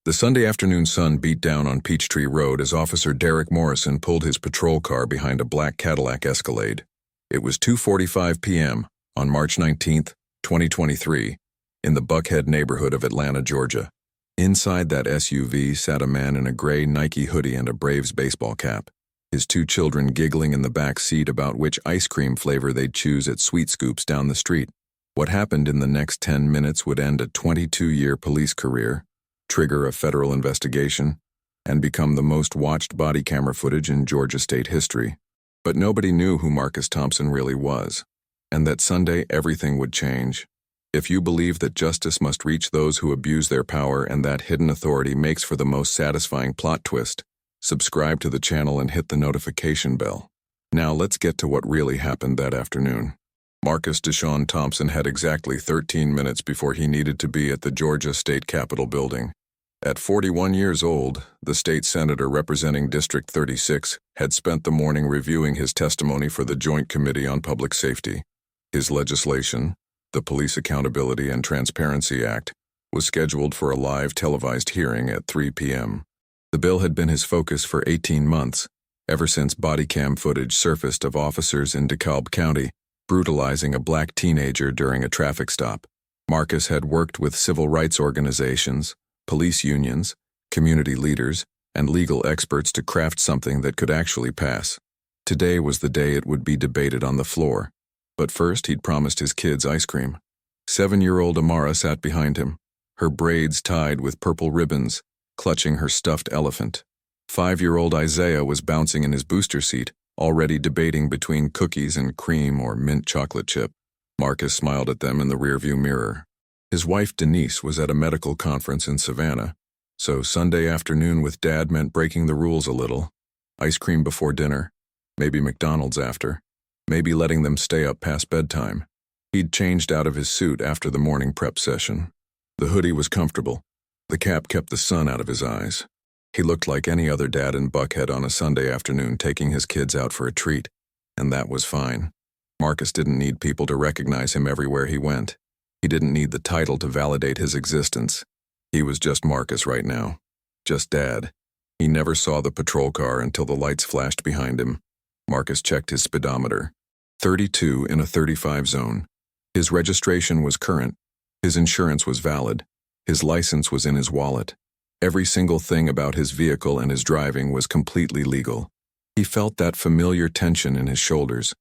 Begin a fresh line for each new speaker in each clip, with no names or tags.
The Sunday afternoon sun beat down on Peachtree Road as Officer Derek Morrison pulled his patrol car behind a black Cadillac Escalade. It was 2:45 p.m. on March 19, 2023, in the Buckhead neighborhood of Atlanta, Georgia. Inside that SUV sat a man in a gray Nike hoodie and a Braves baseball cap, his two children giggling in the back seat about which ice cream flavor they'd choose at Sweet Scoops down the street. What happened in the next 10 minutes would end a 22-year police career, trigger a federal investigation, and become the most watched body camera footage in Georgia state history. But nobody knew who Marcus Thompson really was, and that Sunday everything would change. If you believe that justice must reach those who abuse their power and that hidden authority makes for the most satisfying plot twist, subscribe to the channel and hit the notification bell. Now let's get to what really happened that afternoon. Marcus Deshaun Thompson had exactly 13 minutes before he needed to be at the Georgia State Capitol building. At 41 years old, the state senator representing District 36 had spent the morning reviewing his testimony for the Joint Committee on Public Safety. His legislation, the Police Accountability and Transparency Act, was scheduled for a live televised hearing at 3 p.m. The bill had been his focus for 18 months, ever since body cam footage surfaced of officers in DeKalb County brutalizing a black teenager during a traffic stop. Marcus had worked with civil rights organizations, police unions, community leaders, and legal experts to craft something that could actually pass. Today was the day it would be debated on the floor. But first he'd promised his kids ice cream. 7-year-old Amara sat behind him, her braids tied with purple ribbons, clutching her stuffed elephant. 5-year-old Isaiah was bouncing in his booster seat, already debating between cookies and cream or mint chocolate chip. Marcus smiled at them in the rearview mirror. His wife Denise was at a medical conference in Savannah, so Sunday afternoon with Dad meant breaking the rules a little. Ice cream before dinner, maybe McDonald's after, maybe letting them stay up past bedtime. He'd changed out of his suit after the morning prep session. The hoodie was comfortable. The cap kept the sun out of his eyes. He looked like any other dad in Buckhead on a Sunday afternoon taking his kids out for a treat, and that was fine. Marcus didn't need people to recognize him everywhere he went. He didn't need the title to validate his existence. He was just Marcus right now. Just Dad. He never saw the patrol car until the lights flashed behind him. Marcus checked his speedometer. 32 in a 35 zone. His registration was current. His insurance was valid. His license was in his wallet. Every single thing about his vehicle and his driving was completely legal. He felt that familiar tension in his shoulders,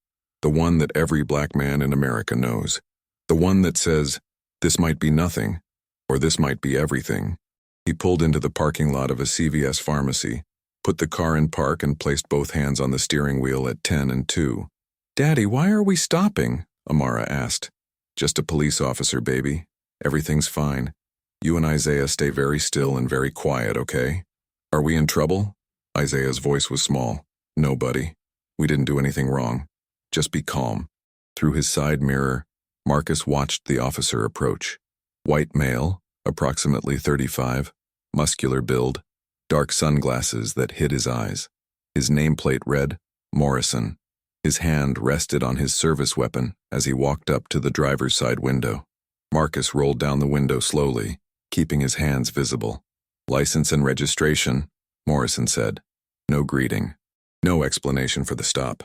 the one that every black man in America knows. The one that says, this might be nothing, or this might be everything. He pulled into the parking lot of a CVS pharmacy, put the car in park and placed both hands on the steering wheel at 10 and 2. "Daddy, why are we stopping?" Amara asked. "Just a police officer, baby. Everything's fine. You and Isaiah stay very still and very quiet, okay? Are we in trouble?" Isaiah's voice was small. "No, buddy. We didn't do anything wrong. Just be calm." Through his side mirror, Marcus watched the officer approach. White male, approximately 35, muscular build, dark sunglasses that hid his eyes. His nameplate read, Morrison. His hand rested on his service weapon as he walked up to the driver's side window. Marcus rolled down the window slowly, keeping his hands visible. "License and registration," Morrison said. No greeting. No explanation for the stop.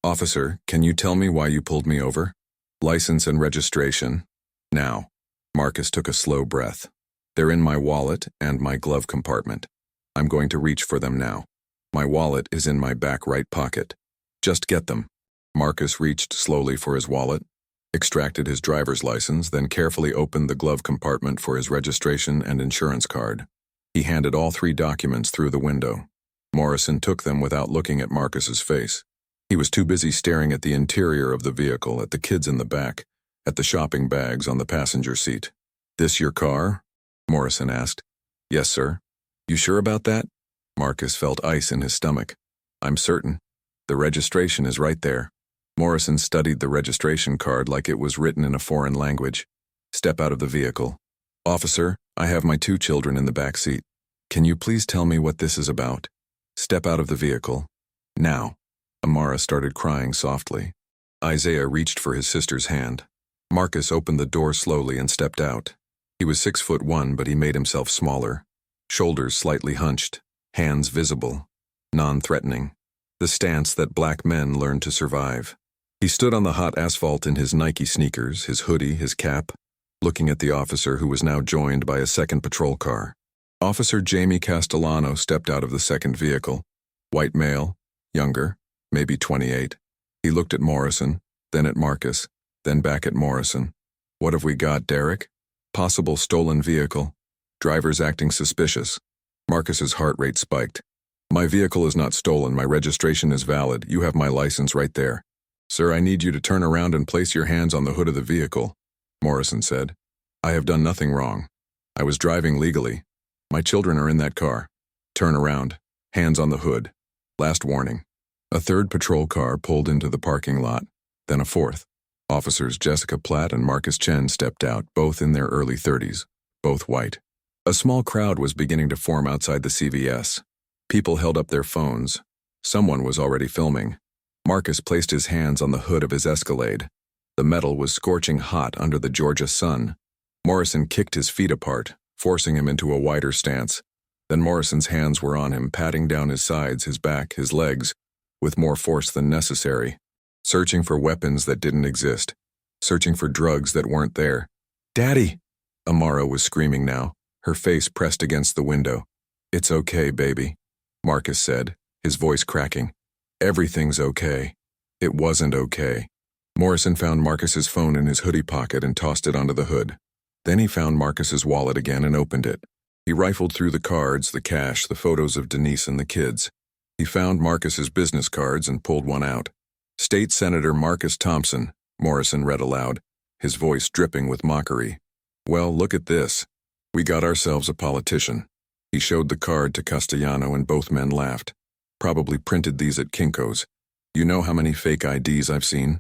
"Officer, can you tell me why you pulled me over?" "License and registration. Now." Marcus took a slow breath. "They're in my wallet and my glove compartment. I'm going to reach for them now. My wallet is in my back right pocket. Just get them." Marcus reached slowly for his wallet, extracted his driver's license, then carefully opened the glove compartment for his registration and insurance card. He handed all 3 documents through the window. Morrison took them without looking at Marcus's face. He was too busy staring at the interior of the vehicle, at the kids in the back, at the shopping bags on the passenger seat. "This your car?" Morrison asked. "Yes, sir." "You sure about that?" Marcus felt ice in his stomach. "I'm certain. The registration is right there." Morrison studied the registration card like it was written in a foreign language. "Step out of the vehicle." "Officer, I have my 2 children in the back seat. Can you please tell me what this is about?" "Step out of the vehicle. Now." Amara started crying softly. Isaiah reached for his sister's hand. Marcus opened the door slowly and stepped out. He was 6'1", but he made himself smaller. shoulders slightly hunched, hands visible, non-threatening, the stance that black men learn to survive. He stood on the hot asphalt in his Nike sneakers, his hoodie, his cap, looking at the officer who was now joined by a second patrol car. Officer Jamie Castellano stepped out of the second vehicle. White male, younger, maybe 28. He looked at Morrison, then at Marcus, then back at Morrison. What have we got, Derek? Possible stolen vehicle. Drivers acting suspicious. Marcus's heart rate spiked. My vehicle is not stolen. My registration is valid. You have my license right there. Sir, I need you to turn around and place your hands on the hood of the vehicle, Morrison said. I have done nothing wrong. I was driving legally. My children are in that car. Turn around. Hands on the hood. Last warning. A third patrol car pulled into the parking lot, then a fourth. Officers Jessica Platt and Marcus Chen stepped out, both in their early 30s, both white. A small crowd was beginning to form outside the CVS. People held up their phones. Someone was already filming. Marcus placed his hands on the hood of his Escalade. The metal was scorching hot under the Georgia sun. Morrison kicked his feet apart, forcing him into a wider stance. Then Morrison's hands were on him, patting down his sides, his back, his legs, with more force than necessary. Searching for weapons that didn't exist. Searching for drugs that weren't there. Daddy! Amara was screaming now, her face pressed against the window. It's okay, baby, Marcus said, his voice cracking. Everything's okay. It wasn't okay. Morrison found Marcus's phone in his hoodie pocket and tossed it onto the hood. Then he found Marcus's wallet again and opened it. He rifled through the cards, the cash, the photos of Denise and the kids. He found Marcus's business cards and pulled one out. State Senator Marcus Thompson, Morrison read aloud, his voice dripping with mockery. Well, look at this. We got ourselves a politician. He showed the card to Castellano and both men laughed. Probably printed these at Kinko's. You know how many fake IDs I've seen?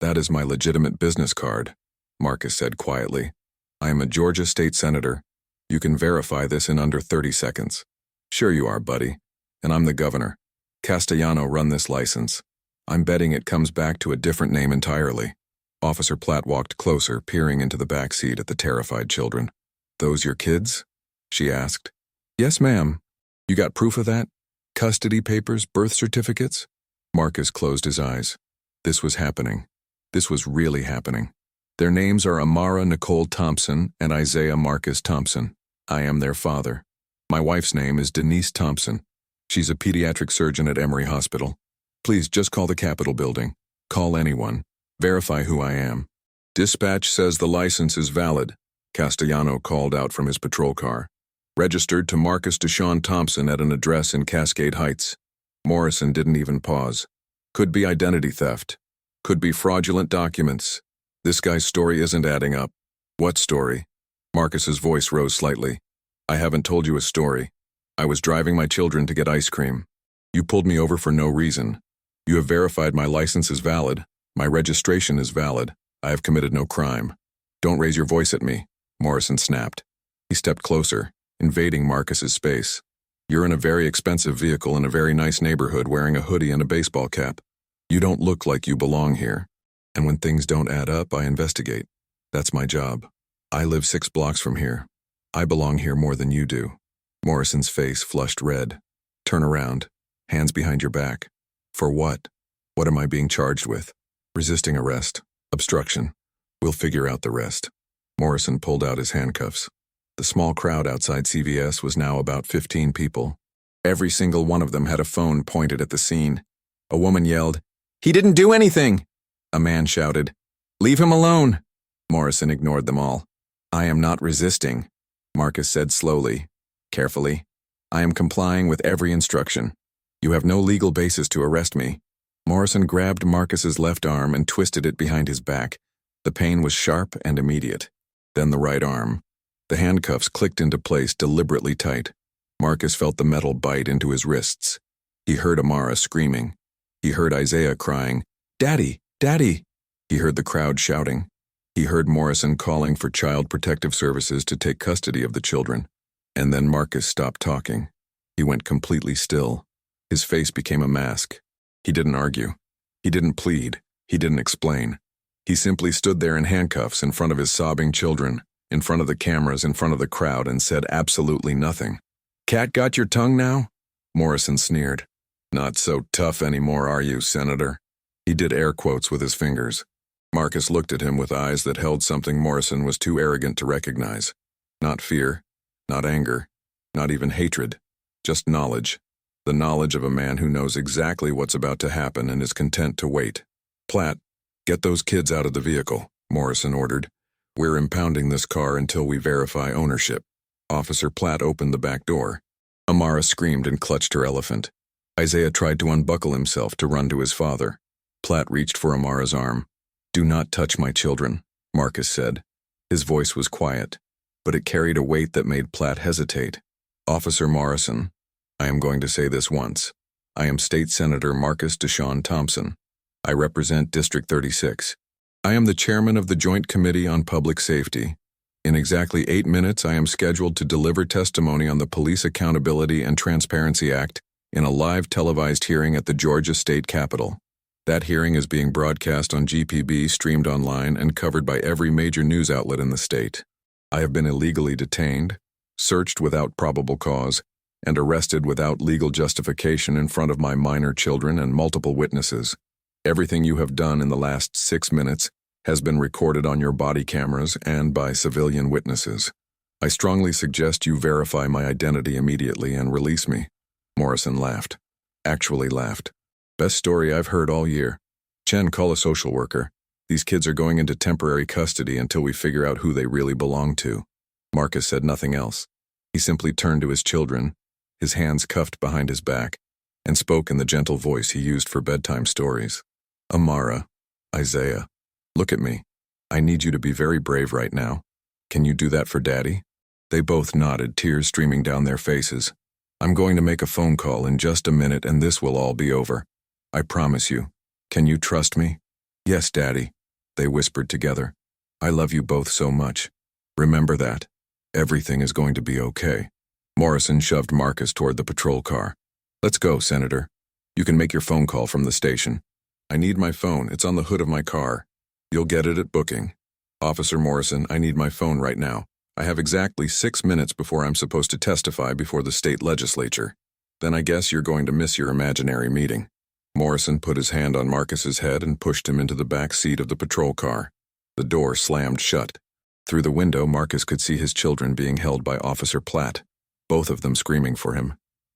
That is my legitimate business card, Marcus said quietly. I am a Georgia state senator. You can verify this in under 30 seconds. Sure you are, buddy. And I'm the governor. Castellano run this license. I'm betting it comes back to a different name entirely. Officer Platt walked closer, peering into the back seat at the terrified children. Those your kids? She asked. Yes, ma'am. You got proof of that? Custody papers, birth certificates? Marcus closed his eyes. This was happening. This was really happening. Their names are Amara Nicole Thompson and Isaiah Marcus Thompson. I am their father. My wife's name is Denise Thompson. She's a pediatric surgeon at Emory Hospital. Please just call the Capitol building. Call anyone. Verify who I am. Dispatch says the license is valid, Castellano called out from his patrol car. Registered to Marcus Deshaun Thompson at an address in Cascade Heights. Morrison didn't even pause. Could be identity theft. Could be fraudulent documents. This guy's story isn't adding up. What story? Marcus's voice rose slightly. I haven't told you a story. I was driving my children to get ice cream. You pulled me over for no reason. You have verified my license is valid. My registration is valid. I have committed no crime. Don't raise your voice at me, Morrison snapped. He stepped closer, invading Marcus's space. You're in a very expensive vehicle in a very nice neighborhood wearing a hoodie and a baseball cap. You don't look like you belong here. And when things don't add up, I investigate. That's my job. I live 6 blocks from here. I belong here more than you do. Morrison's face flushed red. Turn around. Hands behind your back. For what? What am I being charged with? Resisting arrest. Obstruction. We'll figure out the rest. Morrison pulled out his handcuffs. The small crowd outside CVS was now about 15 people. Every single one of them had a phone pointed at the scene. A woman yelled, "He didn't do anything!" A man shouted, "Leave him alone!" Morrison ignored them all. I am not resisting, Marcus said slowly, carefully. I am complying with every instruction. You have no legal basis to arrest me. Morrison grabbed Marcus's left arm and twisted it behind his back. The pain was sharp and immediate. Then the right arm. The handcuffs clicked into place deliberately tight. Marcus felt the metal bite into his wrists. He heard Amara screaming. He heard Isaiah crying, "Daddy! Daddy!" He heard the crowd shouting. He heard Morrison calling for Child Protective Services to take custody of the children. And then Marcus stopped talking. He went completely still. His face became a mask. He didn't argue. He didn't plead. He didn't explain. He simply stood there in handcuffs in front of his sobbing children, in front of the cameras, in front of the crowd, and said absolutely nothing. Cat got your tongue now? Morrison sneered. Not so tough anymore, are you, Senator? He did air quotes with his fingers. Marcus looked at him with eyes that held something Morrison was too arrogant to recognize. Not fear, not anger, not even hatred, just knowledge. The knowledge of a man who knows exactly what's about to happen and is content to wait. Platt, get those kids out of the vehicle, Morrison ordered. We're impounding this car until we verify ownership. Officer Platt opened the back door. Amara screamed and clutched her elephant. Isaiah tried to unbuckle himself to run to his father. Platt reached for Amara's arm. Do not touch my children, Marcus said. His voice was quiet, but it carried a weight that made Platt hesitate. Officer Morrison, I am going to say this once. I am State Senator Marcus Deshaun Thompson. I represent District 36. I am the chairman of the Joint Committee on Public Safety. In exactly 8 minutes, I am scheduled to deliver testimony on the Police Accountability and Transparency Act in a live televised hearing at the Georgia State Capitol. That hearing is being broadcast on GPB, streamed online, and covered by every major news outlet in the state. I have been illegally detained, searched without probable cause, and arrested without legal justification in front of my minor children and multiple witnesses. Everything you have done in the last 6 minutes has been recorded on your body cameras and by civilian witnesses. I strongly suggest you verify my identity immediately and release me. Morrison laughed. Actually laughed. Best story I've heard all year. Chen, call a social worker. These kids are going into temporary custody until we figure out who they really belong to. Marcus said nothing else. He simply turned to his children, his hands cuffed behind his back, and spoke in the gentle voice he used for bedtime stories. Amara, Isaiah, look at me. I need you to be very brave right now. Can you do that for Daddy? They both nodded, tears streaming down their faces. I'm going to make a phone call in just a minute and this will all be over. I promise you. Can you trust me? Yes, Daddy, they whispered together. I love you both so much. Remember that. Everything is going to be okay. Morrison shoved Marcus toward the patrol car. Let's go, Senator. You can make your phone call from the station. I need my phone. It's on the hood of my car. You'll get it at booking. Officer Morrison, I need my phone right now. I have exactly 6 minutes before I'm supposed to testify before the state legislature. Then I guess you're going to miss your imaginary meeting. Morrison put his hand on Marcus's head and pushed him into the back seat of the patrol car. The door slammed shut. Through the window, Marcus could see his children being held by Officer Platt, both of them screaming for him.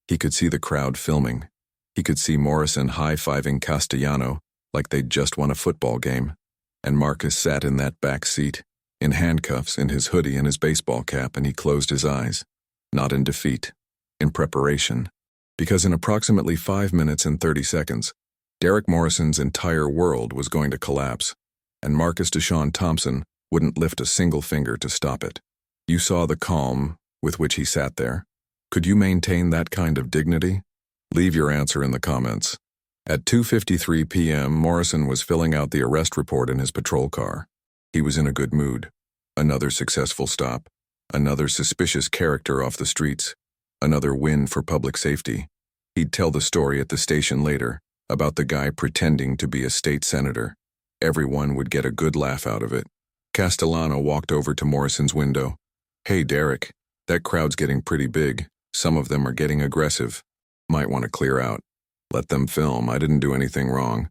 He could see the crowd filming. He could see Morrison high-fiving Castellano like they'd just won a football game. And Marcus sat in that back seat, in handcuffs, in his hoodie and his baseball cap, and he closed his eyes. Not in defeat, in preparation. Because in approximately 5 minutes and 30 seconds, Derek Morrison's entire world was going to collapse, and Marcus Deshaun Thompson wouldn't lift a single finger to stop it. You saw the calm with which he sat there. Could you maintain that kind of dignity? Leave your answer in the comments. At 2:53 p.m., Morrison was filling out the arrest report in his patrol car. He was in a good mood. Another successful stop. Another suspicious character off the streets. Another win for public safety. He'd tell the story at the station later about the guy pretending to be a state senator. Everyone would get a good laugh out of it. Castellano walked over to Morrison's window. Hey, Derek, that crowd's getting pretty big. Some of them are getting aggressive. Might want to clear out. Let them film. I didn't do anything wrong.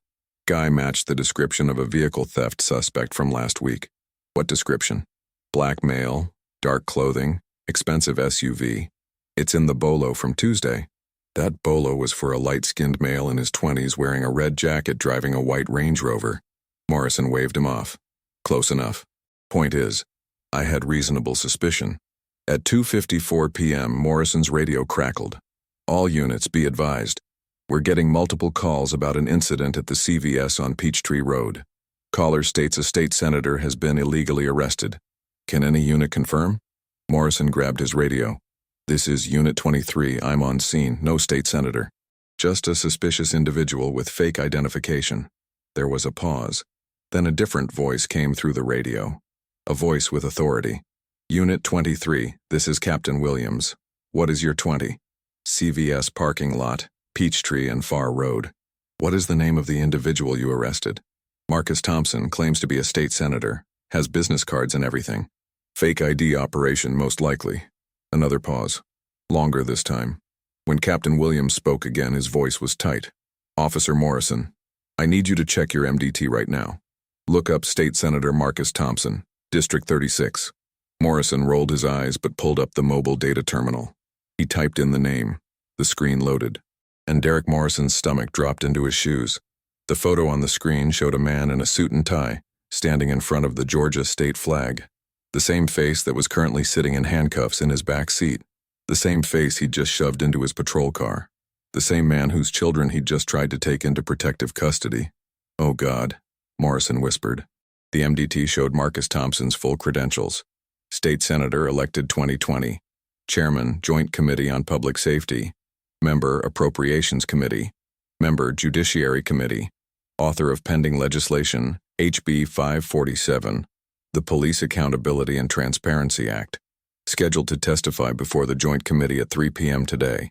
Guy matched the description of a vehicle theft suspect from last week. What description? Black male, dark clothing, expensive SUV. It's in the bolo from Tuesday. That bolo was for a light-skinned male in his 20s wearing a red jacket driving a white Range Rover. Morrison waved him off. Close enough. Point is, I had reasonable suspicion. At 2:54 p.m., Morrison's radio crackled. All units be advised. We're getting multiple calls about an incident at the CVS on Peachtree Road. Caller states a state senator has been illegally arrested. Can any unit confirm? Morrison grabbed his radio. This is Unit 23. I'm on scene. No state senator. Just a suspicious individual with fake identification. There was a pause. Then a different voice came through the radio. A voice with authority. Unit 23. This is Captain Williams. What is your 20? CVS parking lot, Peachtree and Far Road. What is the name of the individual you arrested? Marcus Thompson claims to be a state senator. Has business cards and everything. Fake ID operation most likely. Another pause. Longer this time. When Captain Williams spoke again, his voice was tight. "Officer Morrison, I need you to check your MDT right now. Look up State Senator Marcus Thompson, District 36. Morrison rolled his eyes but pulled up the mobile data terminal. He typed in the name. The screen loaded. And Derek Morrison's stomach dropped into his shoes. The photo on the screen showed a man in a suit and tie, standing in front of the Georgia state flag. The same face that was currently sitting in handcuffs in his back seat. The same face he'd just shoved into his patrol car. The same man whose children he'd just tried to take into protective custody. "Oh God," Morrison whispered. The MDT showed Marcus Thompson's full credentials. State Senator elected 2020. Chairman, Joint Committee on Public Safety. Member, Appropriations Committee. Member, Judiciary Committee. Author of pending legislation, HB 547, the Police Accountability and Transparency Act. Scheduled to testify before the Joint Committee at 3 p.m. today.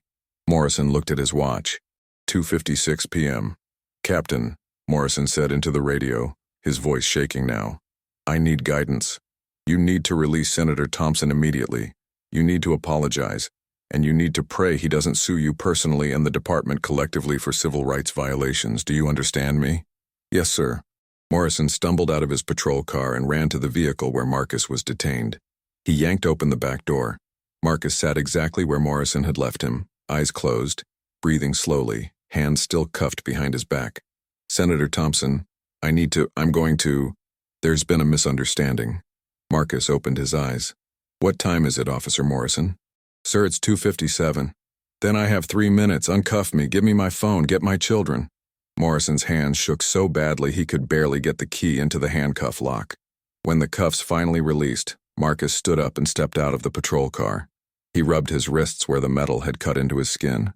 Morrison looked at his watch. 2:56 p.m. "Captain," Morrison said into the radio, his voice shaking now. "I need guidance. You need to release Senator Thompson immediately. You need to apologize. And you need to pray he doesn't sue you personally and the department collectively for civil rights violations. Do you understand me?" "Yes, sir." Morrison stumbled out of his patrol car and ran to the vehicle where Marcus was detained. He yanked open the back door. Marcus sat exactly where Morrison had left him, eyes closed, breathing slowly, hands still cuffed behind his back. "Senator Thompson, I'm going to, there's been a misunderstanding." Marcus opened his eyes. "What time is it, Officer Morrison?" "Sir, it's 2:57. "Then I have 3 minutes. Uncuff me. Give me my phone. Get my children." Morrison's hands shook so badly he could barely get the key into the handcuff lock. When the cuffs finally released, Marcus stood up and stepped out of the patrol car. He rubbed his wrists where the metal had cut into his skin.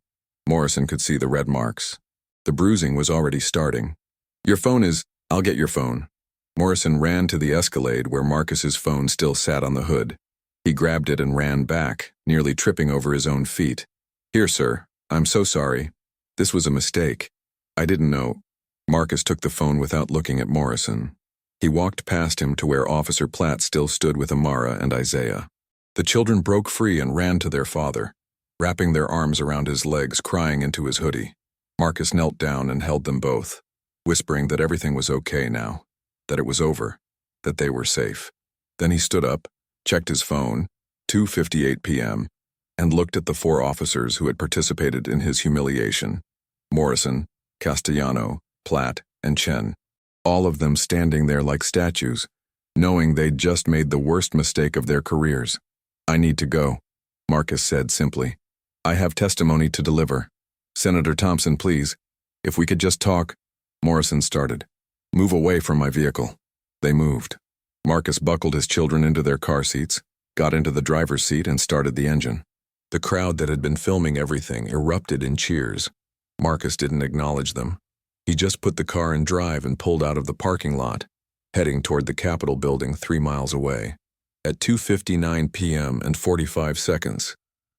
Morrison could see the red marks. The bruising was already starting. "Your phone is, I'll get your phone." Morrison ran to the Escalade where Marcus's phone still sat on the hood. He grabbed it and ran back, nearly tripping over his own feet. "Here, sir. I'm so sorry. This was a mistake. I didn't know." Marcus took the phone without looking at Morrison. He walked past him to where Officer Platt still stood with Amara and Isaiah. The children broke free and ran to their father, wrapping their arms around his legs, crying into his hoodie. Marcus knelt down and held them both, whispering that everything was okay now, that it was over, that they were safe. Then he stood up, checked his phone, 2:58 p.m., and looked at the 4 officers who had participated in his humiliation. Morrison, Castellano, Platt, and Chen. All of them standing there like statues, knowing they'd just made the worst mistake of their careers. "I need to go," Marcus said simply. "I have testimony to deliver. Senator Thompson, please. If we could just talk." Morrison started. "Move away from my vehicle." They moved. Marcus buckled his children into their car seats, got into the driver's seat, and started the engine. The crowd that had been filming everything erupted in cheers. Marcus didn't acknowledge them. He just put the car in drive and pulled out of the parking lot, heading toward the Capitol building 3 miles away. At 2:59 p.m. and 45 seconds,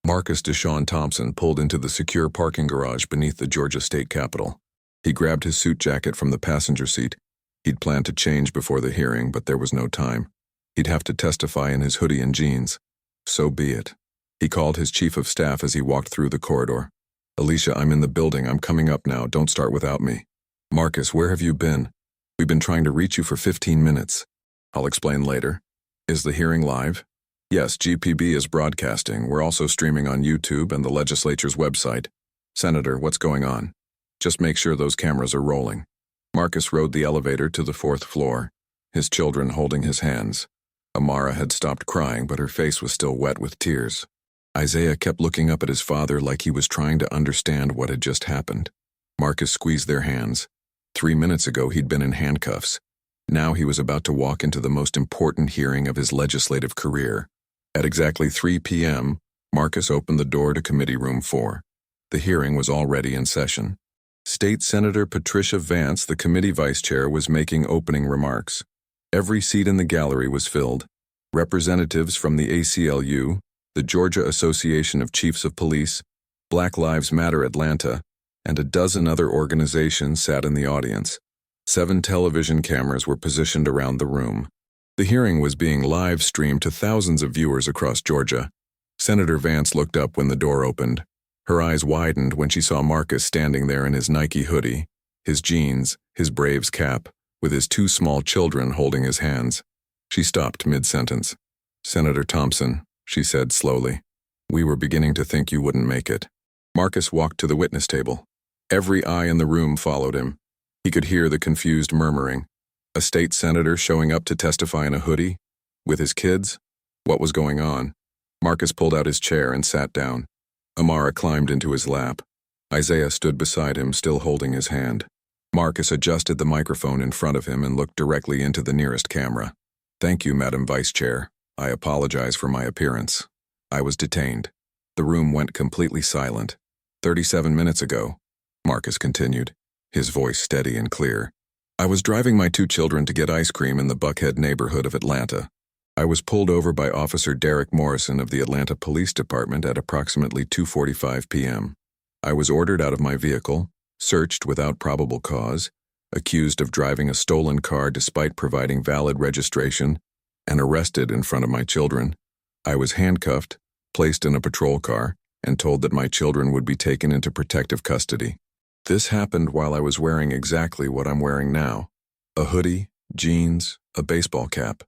Marcus Deshaun Thompson pulled into the secure parking garage beneath the Georgia State Capitol. He grabbed his suit jacket from the passenger seat. He'd planned to change before the hearing, but there was no time. He'd have to testify in his hoodie and jeans. So be it. He called his chief of staff as he walked through the corridor. "Alicia, I'm in the building. I'm coming up now. Don't start without me." "Marcus, where have you been? We've been trying to reach you for 15 minutes. "I'll explain later." "Is the hearing live?" "Yes, GPB is broadcasting. We're also streaming on YouTube and the legislature's website." "Senator, what's going on?" "Just make sure those cameras are rolling." Marcus rode the elevator to the 4th floor, his children holding his hands. Amara had stopped crying, but her face was still wet with tears. Isaiah kept looking up at his father like he was trying to understand what had just happened. Marcus squeezed their hands. 3 minutes ago, he'd been in handcuffs. Now he was about to walk into the most important hearing of his legislative career. At exactly 3 p.m., Marcus opened the door to Committee Room 4. The hearing was already in session. State Senator Patricia Vance, the committee vice chair, was making opening remarks. Every seat in the gallery was filled. Representatives from the ACLU, the Georgia Association of Chiefs of Police, Black Lives Matter Atlanta, and a dozen other organizations sat in the audience. 7 television cameras were positioned around the room. The hearing was being live-streamed to thousands of viewers across Georgia. Senator Vance looked up when the door opened. Her eyes widened when she saw Marcus standing there in his Nike hoodie, his jeans, his Braves cap, with his two small children holding his hands. She stopped mid-sentence. "Senator Thompson," she said slowly, "we were beginning to think you wouldn't make it." Marcus walked to the witness table. Every eye in the room followed him. He could hear the confused murmuring. A state senator showing up to testify in a hoodie? With his kids? What was going on? Marcus pulled out his chair and sat down. Amara climbed into his lap. Isaiah stood beside him, still holding his hand. Marcus adjusted the microphone in front of him and looked directly into the nearest camera. "Thank you, Madam Vice Chair. I apologize for my appearance. I was detained." The room went completely silent. 37 minutes ago," Marcus continued, his voice steady and clear, "I was driving my two children to get ice cream in the Buckhead neighborhood of Atlanta. I was pulled over by Officer Derek Morrison of the Atlanta Police Department at approximately 2:45 p.m. I was ordered out of my vehicle, searched without probable cause, accused of driving a stolen car despite providing valid registration, and arrested in front of my children. I was handcuffed, placed in a patrol car, and told that my children would be taken into protective custody. This happened while I was wearing exactly what I'm wearing now: a hoodie, jeans, a baseball cap.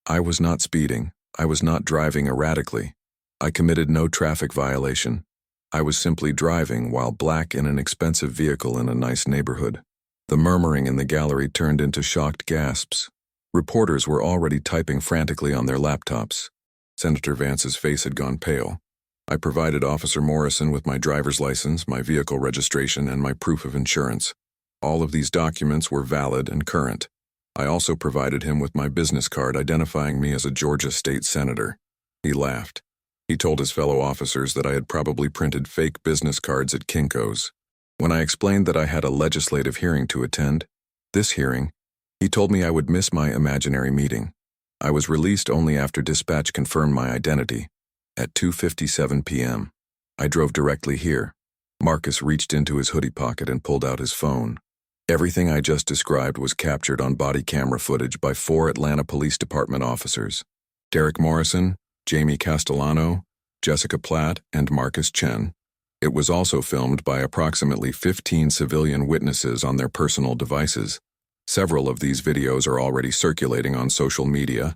I was not speeding. I was not driving erratically. I committed no traffic violation. I was simply driving while black in an expensive vehicle in a nice neighborhood." The murmuring in the gallery turned into shocked gasps. Reporters were already typing frantically on their laptops. Senator Vance's face had gone pale. "I provided Officer Morrison with my driver's license, my vehicle registration, and my proof of insurance. All of these documents were valid and current. I also provided him with my business card identifying me as a Georgia state senator." He laughed. He told his fellow officers that I had probably printed fake business cards at Kinko's. When I explained that I had a legislative hearing to attend, this hearing, he told me I would miss my imaginary meeting. I was released only after dispatch confirmed my identity. At 2:57 p.m., I drove directly here. Marcus reached into his hoodie pocket and pulled out his phone. Everything I just described was captured on body camera footage by 4 Atlanta Police Department officers: Derek Morrison, Jamie Castellano, Jessica Platt, and Marcus Chen. It was also filmed by approximately 15 civilian witnesses on their personal devices. Several of these videos are already circulating on social media.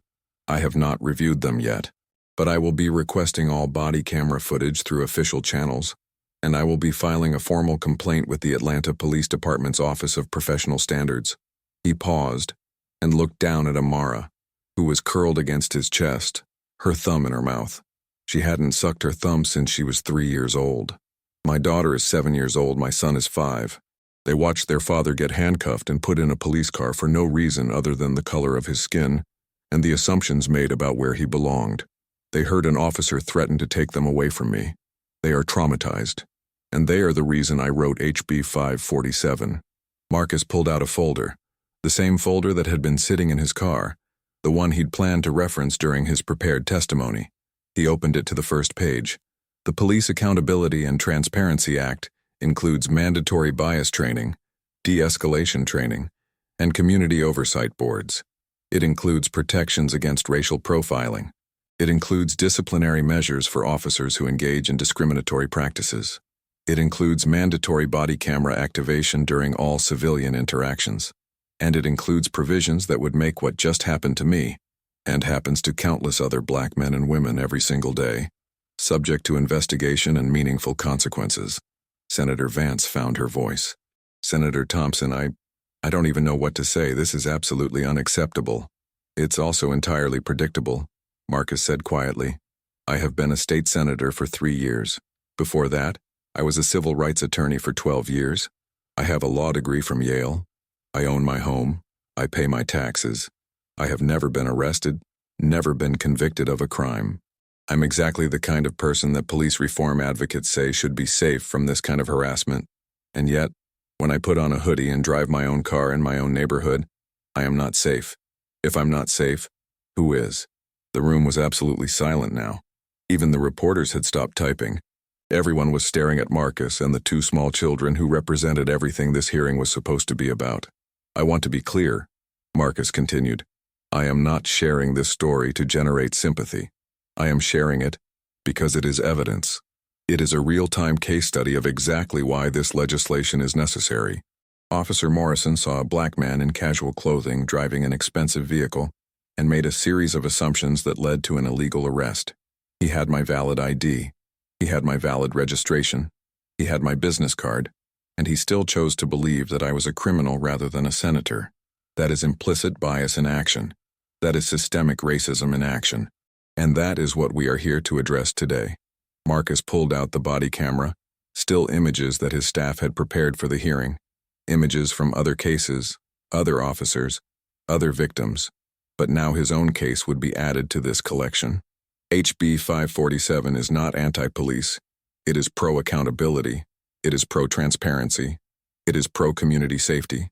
I have not reviewed them yet, but I will be requesting all body camera footage through official channels, and I will be filing a formal complaint with the Atlanta Police Department's Office of Professional Standards. He paused and looked down at Amara, who was curled against his chest, her thumb in her mouth. She hadn't sucked her thumb since she was 3 years old. "My daughter is 7 years old, my son is 5. They watched their father get handcuffed and put in a police car for no reason other than the color of his skin and the assumptions made about where he belonged. They heard an officer threaten to take them away from me. They are traumatized, and they are the reason I wrote HB 547. Marcus pulled out a folder, the same folder that had been sitting in his car, the one he'd planned to reference during his prepared testimony. He opened it to the first page. The Police Accountability and Transparency Act includes mandatory bias training, de-escalation training, and community oversight boards. It includes protections against racial profiling. It includes disciplinary measures for officers who engage in discriminatory practices. It includes mandatory body camera activation during all civilian interactions. And it includes provisions that would make what just happened to me, and happens to countless other black men and women every single day, subject to investigation and meaningful consequences. Senator Vance found her voice. "Senator Thompson, I don't even know what to say. This is absolutely unacceptable. It's also entirely predictable," Marcus said quietly. "I have been a state senator for 3 years. Before that, I was a civil rights attorney for 12 years. I have a law degree from Yale. I own my home. I pay my taxes. I have never been arrested, never been convicted of a crime. I'm exactly the kind of person that police reform advocates say should be safe from this kind of harassment. And yet, when I put on a hoodie and drive my own car in my own neighborhood, I am not safe. If I'm not safe, who is?" The room was absolutely silent now. Even the reporters had stopped typing. Everyone was staring at Marcus and the 2 small children who represented everything this hearing was supposed to be about. "I want to be clear," Marcus continued. "I am not sharing this story to generate sympathy. I am sharing it Because it is evidence. It is a real-time case study of exactly why this legislation is necessary. Officer Morrison saw a black man in casual clothing driving an expensive vehicle and made a series of assumptions that led to an illegal arrest. He had my valid ID. He had my valid registration. He had my business card. And he still chose to believe that I was a criminal rather than a senator. That is implicit bias in action. That is systemic racism in action. And that is what we are here to address today. Marcus pulled out the body camera, still images that his staff had prepared for the hearing, images from other cases, other officers, other victims, but now his own case would be added to this collection. HB 547 is not anti-police. It is pro-accountability. It is pro-transparency. It is pro-community safety.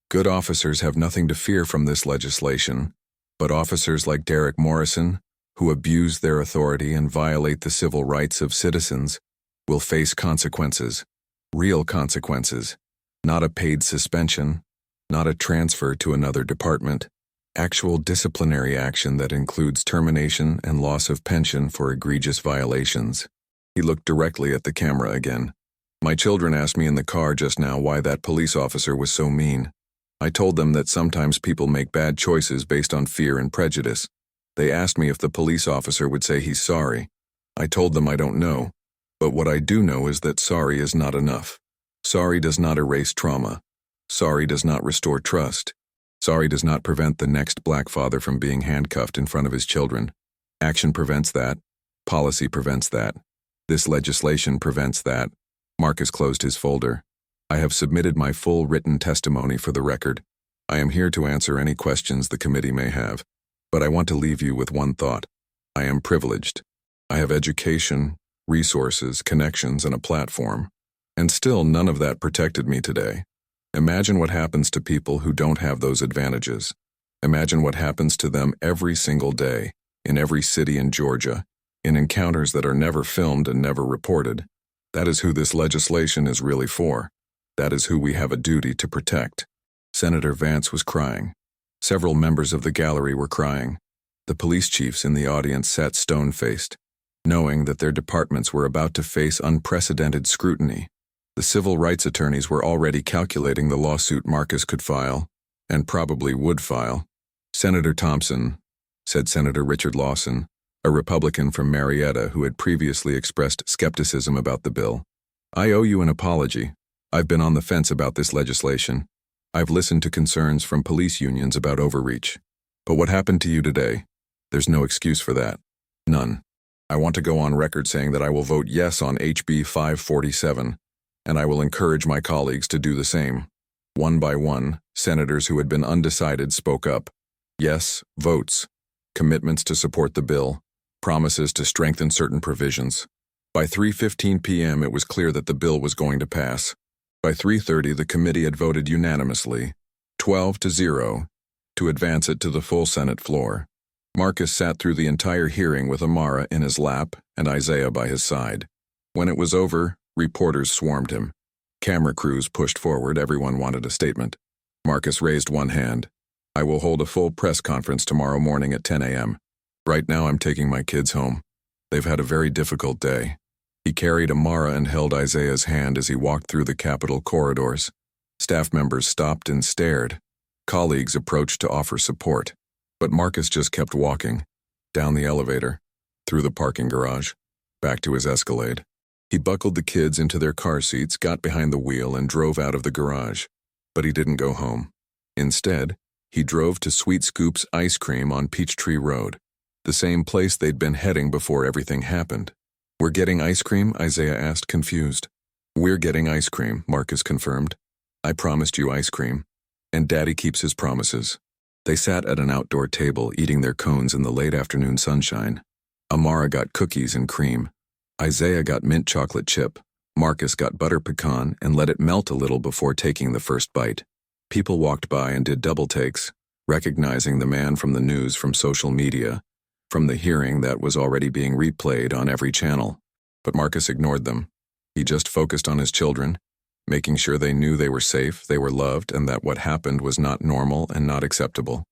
Good officers have nothing to fear from this legislation, but officers like Derek Morrison, who abuse their authority and violate the civil rights of citizens, will face consequences, real consequences, not a paid suspension, not a transfer to another department, actual disciplinary action that includes termination and loss of pension for egregious violations. He looked directly at the camera again. My children asked me in the car just now why that police officer was so mean. I told them that sometimes people make bad choices based on fear and prejudice. They asked me if the police officer would say he's sorry. I told them I don't know. But what I do know is that sorry is not enough. Sorry does not erase trauma. Sorry does not restore trust. Sorry does not prevent the next black father from being handcuffed in front of his children. Action prevents that. Policy prevents that. This legislation prevents that. Marcus closed his folder. I have submitted my full written testimony for the record. I am here to answer any questions the committee may have. But I want to leave you with one thought. I am privileged. I have education, resources, connections, and a platform. And still none of that protected me today. Imagine what happens to people who don't have those advantages. Imagine what happens to them every single day, in every city in Georgia, in encounters that are never filmed and never reported. That is who this legislation is really for. That is who we have a duty to protect. Senator Vance was crying. Several members of the gallery were crying. The police chiefs in the audience sat stone-faced, knowing that their departments were about to face unprecedented scrutiny. The civil rights attorneys were already calculating the lawsuit Marcus could file, and probably would file. Senator Thompson, said Senator Richard Lawson, a Republican from Marietta who had previously expressed skepticism about the bill. I owe you an apology. I've been on the fence about this legislation. I've listened to concerns from police unions about overreach. But what happened to you today? There's no excuse for that. None. I want to go on record saying that I will vote yes on HB 547, and I will encourage my colleagues to do the same. One by one, senators who had been undecided spoke up. Yes, votes. Commitments to support the bill. Promises to strengthen certain provisions. By 3:15 p.m. it was clear that the bill was going to pass. By 3:30 the committee had voted unanimously, 12-0, to advance it to the full Senate floor. Marcus sat through the entire hearing with Amara in his lap and Isaiah by his side. When it was over, reporters swarmed him. Camera crews pushed forward, everyone wanted a statement. Marcus raised one hand. I will hold a full press conference tomorrow morning at 10 a.m. Right now I'm taking my kids home. They've had a very difficult day. He carried Amara and held Isaiah's hand as he walked through the Capitol corridors. Staff members stopped and stared. Colleagues approached to offer support. But Marcus just kept walking. Down the elevator, through the parking garage, back to his Escalade. He buckled the kids into their car seats, got behind the wheel, and drove out of the garage. But he didn't go home. Instead, he drove to Sweet Scoop's Ice Cream on Peachtree Road, the same place they'd been heading before everything happened. We're getting ice cream? Isaiah asked, confused. We're getting ice cream, Marcus confirmed. I promised you ice cream. And Daddy keeps his promises. They sat at an outdoor table, eating their cones in the late afternoon sunshine. Amara got cookies and cream. Isaiah got mint chocolate chip. Marcus got butter pecan and let it melt a little before taking the first bite. People walked by and did double takes, recognizing the man from the news from social media, from the hearing that was already being replayed on every channel. But Marcus ignored them. He just focused on his children, making sure they knew they were safe, they were loved, and that what happened was not normal and not acceptable.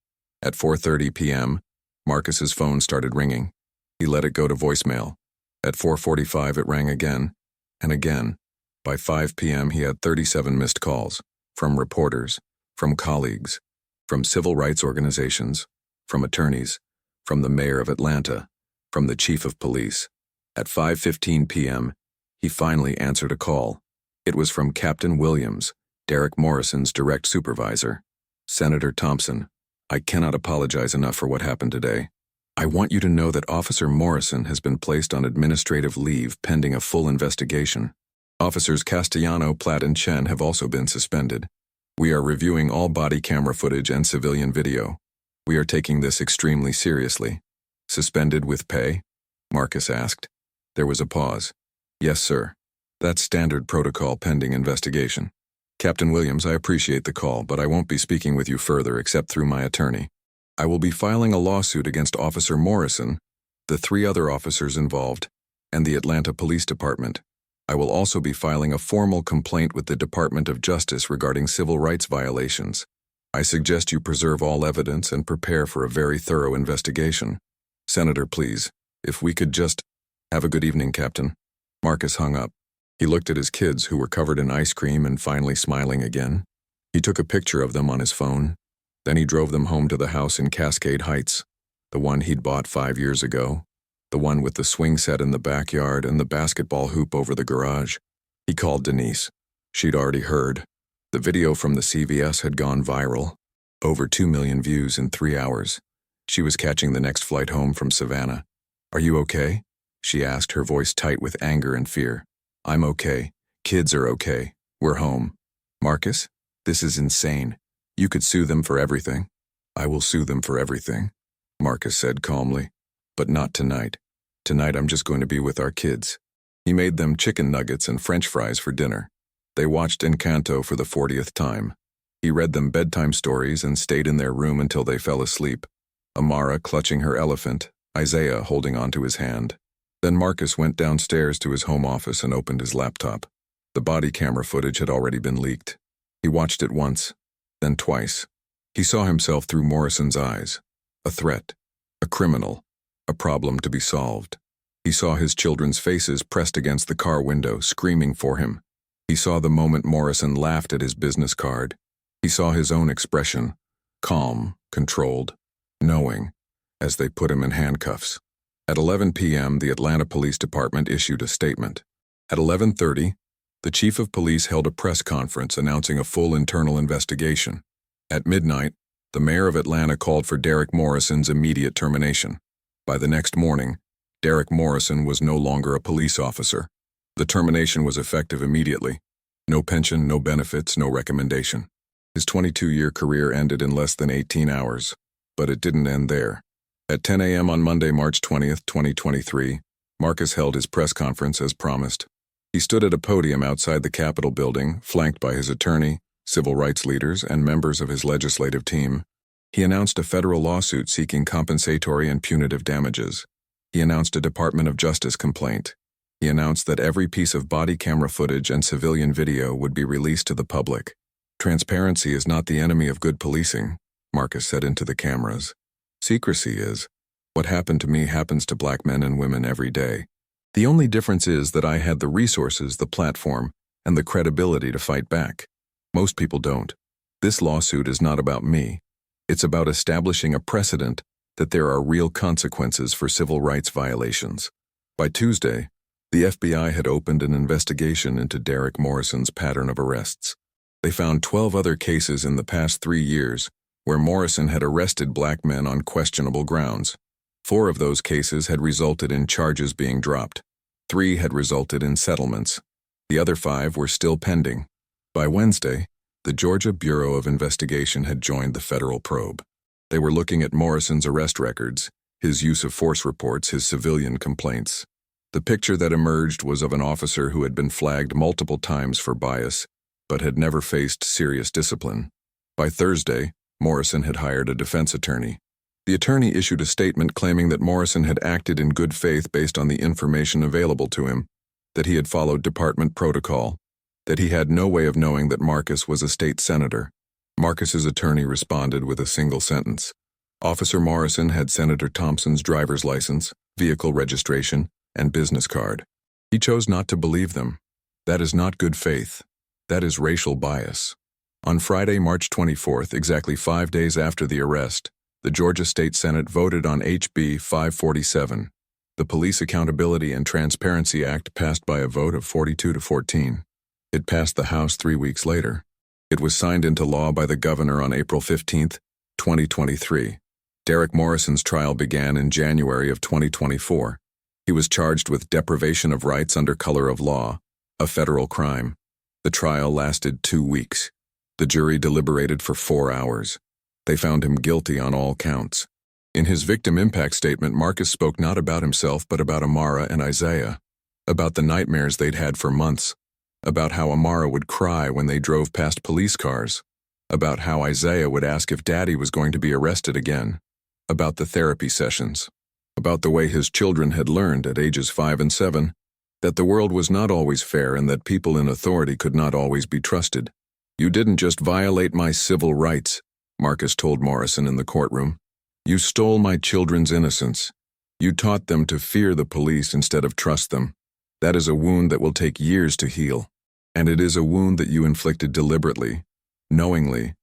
At 4:30 p.m., Marcus's phone started ringing. He let it go to voicemail. At 4:45 it rang again, and again. By 5 p.m. he had 37 missed calls, from reporters, from colleagues, from civil rights organizations, from attorneys, from the mayor of Atlanta, from the chief of police. At 5:15 p.m., he finally answered a call. It was from Captain Williams, Derek Morrison's direct supervisor. Senator Thompson, I cannot apologize enough for what happened today. I want you to know that Officer Morrison has been placed on administrative leave pending a full investigation. Officers Castellano, Platt, and Chen have also been suspended. We are reviewing all body camera footage and civilian video. We are taking this extremely seriously. Suspended with pay? Marcus asked. There was a pause. Yes, sir. That's standard protocol pending investigation. Captain Williams, I appreciate the call, but I won't be speaking with you further except through my attorney. I will be filing a lawsuit against Officer Morrison, the 3 other officers involved, and the Atlanta Police Department. I will also be filing a formal complaint with the Department of Justice regarding civil rights violations. I suggest you preserve all evidence and prepare for a very thorough investigation. Senator, please, if we could just... Have a good evening, Captain. Marcus hung up. He looked at his kids, who were covered in ice cream and finally smiling again. He took a picture of them on his phone. Then he drove them home to the house in Cascade Heights, the one he'd bought 5 years ago, the one with the swing set in the backyard and the basketball hoop over the garage. He called Denise. She'd already heard. The video from the CVS had gone viral. Over 2 million views in 3 hours. She was catching the next flight home from Savannah. Are you okay? She asked, her voice tight with anger and fear. I'm okay. Kids are okay. We're home. Marcus, this is insane. You could sue them for everything. I will sue them for everything, Marcus said calmly. But not tonight. Tonight I'm just going to be with our kids. He made them chicken nuggets and French fries for dinner. They watched Encanto for the 40th time. He read them bedtime stories and stayed in their room until they fell asleep. Amara clutching her elephant, Isaiah holding onto his hand. Then Marcus went downstairs to his home office and opened his laptop. The body camera footage had already been leaked. He watched it once, then twice. He saw himself through Morrison's eyes. A threat, a criminal, a problem to be solved. He saw his children's faces pressed against the car window, screaming for him. He saw the moment Morrison laughed at his business card. He saw his own expression, calm, controlled, knowing, as they put him in handcuffs. At 11 p.m., the Atlanta Police Department issued a statement. At 11:30, the chief of police held a press conference announcing a full internal investigation. At midnight, the mayor of Atlanta called for Derek Morrison's immediate termination. By the next morning, Derek Morrison was no longer a police officer. The termination was effective immediately. No pension, no benefits, no recommendation. His 22-year career ended in less than 18 hours. But it didn't end there. At 10 a.m. on Monday, March 20th, 2023, Marcus held his press conference as promised. He stood at a podium outside the Capitol building, flanked by his attorney, civil rights leaders, and members of his legislative team. He announced a federal lawsuit seeking compensatory and punitive damages. He announced a Department of Justice complaint. He announced that every piece of body camera footage and civilian video would be released to the public. Transparency is not the enemy of good policing, Marcus said into the cameras. Secrecy is. What happened to me happens to black men and women every day. The only difference is that I had the resources, the platform, and the credibility to fight back. Most people don't. This lawsuit is not about me. It's about establishing a precedent that there are real consequences for civil rights violations. By Tuesday, the FBI had opened an investigation into Derek Morrison's pattern of arrests. They found 12 other cases in the past 3 years where Morrison had arrested black men on questionable grounds. 4 of those cases had resulted in charges being dropped. 3 had resulted in settlements. The other 5 were still pending. By Wednesday, the Georgia Bureau of Investigation had joined the federal probe. They were looking at Morrison's arrest records, his use of force reports, his civilian complaints. The picture that emerged was of an officer who had been flagged multiple times for bias, but had never faced serious discipline. By Thursday, Morrison had hired a defense attorney. The attorney issued a statement claiming that Morrison had acted in good faith based on the information available to him, that he had followed department protocol, that he had no way of knowing that Marcus was a state senator. Marcus's attorney responded with a single sentence. Officer Morrison had Senator Thompson's driver's license, vehicle registration, and business card. He chose not to believe them. That is not good faith. That is racial bias. On Friday, March 24th, exactly 5 days after the arrest, the Georgia State Senate voted on HB 547. The Police Accountability and Transparency Act passed by a vote of 42 to 14. It passed the House 3 weeks later. It was signed into law by the governor on April 15, 2023. Derek Morrison's trial began in January of 2024. He was charged with deprivation of rights under color of law, a federal crime. The trial lasted 2 weeks. The jury deliberated for 4 hours. They found him guilty on all counts. In his victim impact statement, Marcus spoke not about himself but about Amara and Isaiah, about the nightmares they'd had for months, about how Amara would cry when they drove past police cars, about how Isaiah would ask if Daddy was going to be arrested again, about the therapy sessions, about the way his children had learned at ages 5 and 7 that the world was not always fair and that people in authority could not always be trusted. "You didn't just violate my civil rights," Marcus told Morrison in the courtroom. "You stole my children's innocence. You taught them to fear the police instead of trust them. That is a wound that will take years to heal. And it is a wound that you inflicted deliberately, knowingly,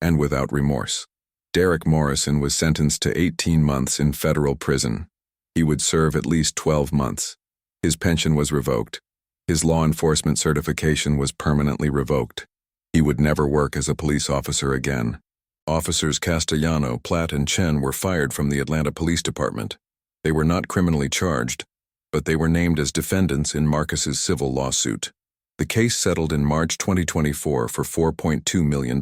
and without remorse." Derek Morrison was sentenced to 18 months in federal prison. He would serve at least 12 months. His pension was revoked. His law enforcement certification was permanently revoked. He would never work as a police officer again. Officers Castellano, Platt, and Chen were fired from the Atlanta Police Department. They were not criminally charged, but they were named as defendants in Marcus's civil lawsuit. The case settled in March 2024 for $4.2 million,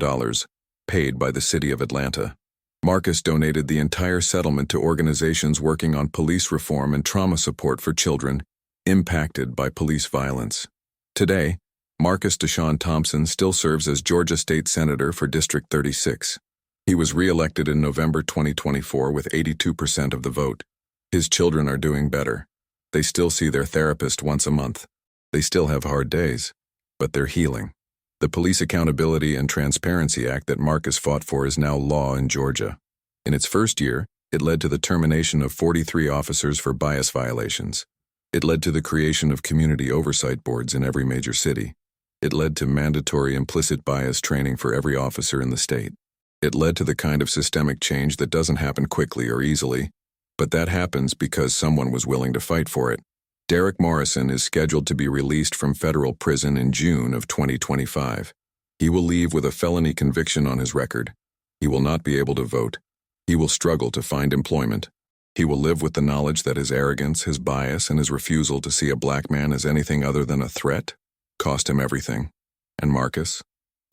paid by the city of Atlanta. Marcus donated the entire settlement to organizations working on police reform and trauma support for children impacted by police violence. Today, Marcus Deshaun Thompson still serves as Georgia State Senator for District 36. He was re-elected in November 2024 with 82% of the vote. His children are doing better. They still see their therapist once a month. They still have hard days, but they're healing. The Police Accountability and Transparency Act that Marcus fought for is now law in Georgia. In its first year, it led to the termination of 43 officers for bias violations. It led to the creation of community oversight boards in every major city. It led to mandatory implicit bias training for every officer in the state. It led to the kind of systemic change that doesn't happen quickly or easily, but that happens because someone was willing to fight for it. Derek Morrison is scheduled to be released from federal prison in June of 2025. He will leave with a felony conviction on his record. He will not be able to vote. He will struggle to find employment. He will live with the knowledge that his arrogance, his bias, and his refusal to see a black man as anything other than a threat cost him everything. And Marcus?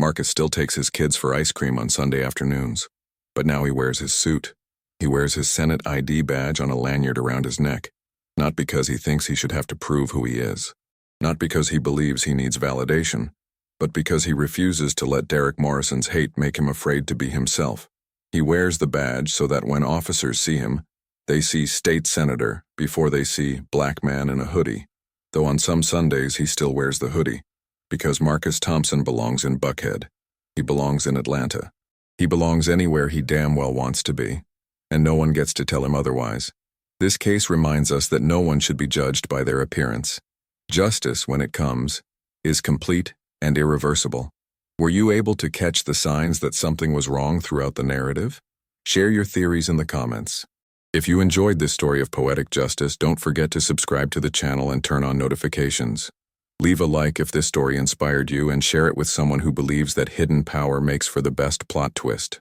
Marcus still takes his kids for ice cream on Sunday afternoons. But now he wears his suit. He wears his Senate ID badge on a lanyard around his neck. Not because he thinks he should have to prove who he is. Not because he believes he needs validation, but because he refuses to let Derek Morrison's hate make him afraid to be himself. He wears the badge so that when officers see him, they see state senator before they see black man in a hoodie, though on some Sundays he still wears the hoodie, because Marcus Thompson belongs in Buckhead. He belongs in Atlanta. He belongs anywhere he damn well wants to be, and no one gets to tell him otherwise. This case reminds us that no one should be judged by their appearance. Justice, when it comes, is complete and irreversible. Were you able to catch the signs that something was wrong throughout the narrative? Share your theories in the comments. If you enjoyed this story of poetic justice, don't forget to subscribe to the channel and turn on notifications. Leave a like if this story inspired you and share it with someone who believes that hidden power makes for the best plot twist.